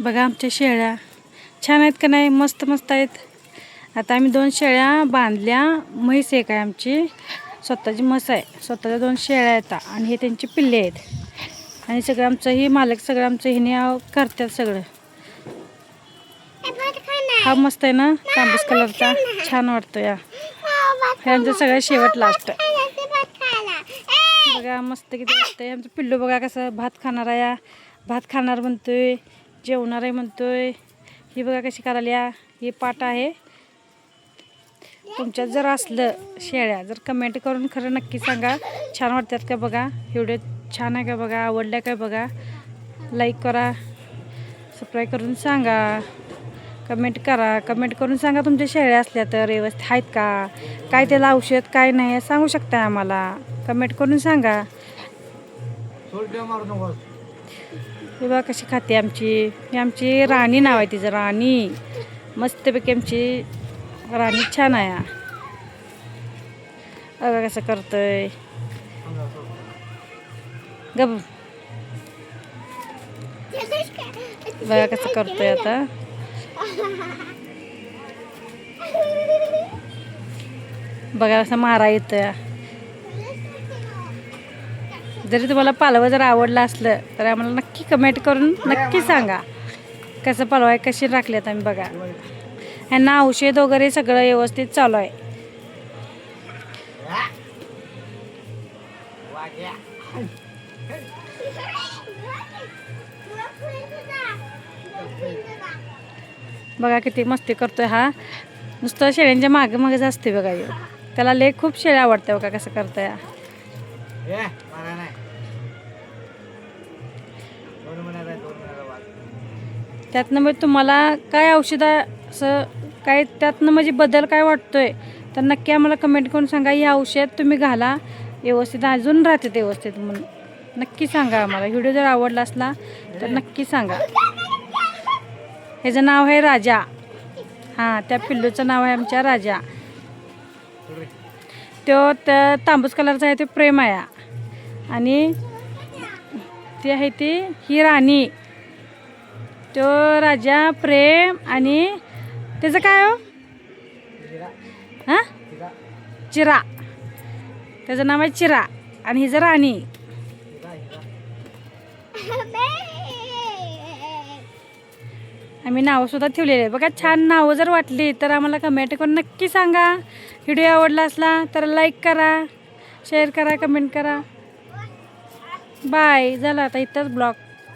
बघा आमच्या शेळ्या छान आहेत का नाही, मस्त मस्त आहेत. आता आम्ही 2 शेळ्या बांधल्या. म्हैस एक आहे आमची, स्वतःची म्हस आहे. स्वतःच्या 2 शेळ्या आहेत आणि हे त्यांची पिल्ले आहेत. आणि सगळं आमचं ही मालक सगळं आमचं हिने करतात सगळं. हा मस्त आहे ना, तांबूस कलरचा, छान वाटतो या. हे आमचं सगळं शेवट लास्ट. बघा मस्त किती वाटतंय. आमचं पिल्लू बघा कसं भात खाणार आहे, भात खाणार म्हणतोय, जेवणार आहे म्हणतोय. ही बघा कशी करायला. ही पाट आहे. तुमच्यात जर असलं शेळ्या जर कमेंट करून खरं नक्की सांगा, छान वाटतात का बघा. व्हिडिओ छान आहे का बघा, आवडल्या काय बघा. लाईक करा, सबस्क्राईब करून सांगा, कमेंट करा. कमेंट करून सांगा तुमच्या शेळ्या असल्या तर व्यवस्थित आहेत का, काय त्याला औषध काय नाही सांगू शकता आम्हाला. कमेंट करून सांगा. हे बघा कशी खाते आमची. ही आमची राणी नाव आहे तिचं, राणी. मस्तपैकी आमची राणी छान आहे. बघा कसं करतोय. गब बघा कसं करतोय आता. बघा असं मारा येतोय. जरी तुम्हाला पालवं जर आवडलं असलं तर आम्हाला नक्की कमेंट करून नक्की सांगा कसं पालव आहे, कशी राखल्यात आम्ही. बघा ह्यांना औषध वगैरे सगळं व्यवस्थित चालू आहे. बघा किती मस्ती करतोय हा. नुसतं शेळ्यांच्या मागे मागेच असते बघा. त्याला लय खूप शेळ्या आवडते. बघा कसं करतोय. त्यातनं मग तुम्हाला काय औषध असं काय त्यातनं म्हणजे बदल काय वाटतोय तर नक्की आम्हाला कमेंट करून सांगा. हे औषध तुम्ही घाला व्यवस्थित, अजून राहते व्यवस्थित म्हणून नक्की सांगा आम्हाला. व्हिडिओ जर आवडला असला तर नक्की सांगा. ह्याचं नाव आहे राजा. हां, त्या पिल्लूचं नाव आहे आमच्या राजा. तो त्या तांबूस कलरचा आहे, तो प्रेम आहे. आणि ती आहे ती ही राणी. तो राजा, प्रेम आणि त्याचं काय हो, हां चिरा. त्याचं नाव आहे चिरा आणि हिचं राणी. आम्ही नावंसुद्धा ठेवलेले आहे. बघा छान नावं जर वाटली तर आम्हाला कमेंट करून नक्की सांगा. व्हिडिओ आवडला असला तर लाईक करा, शेअर करा, कमेंट करा. बाय. झालं आता इथंच ब्लॉग.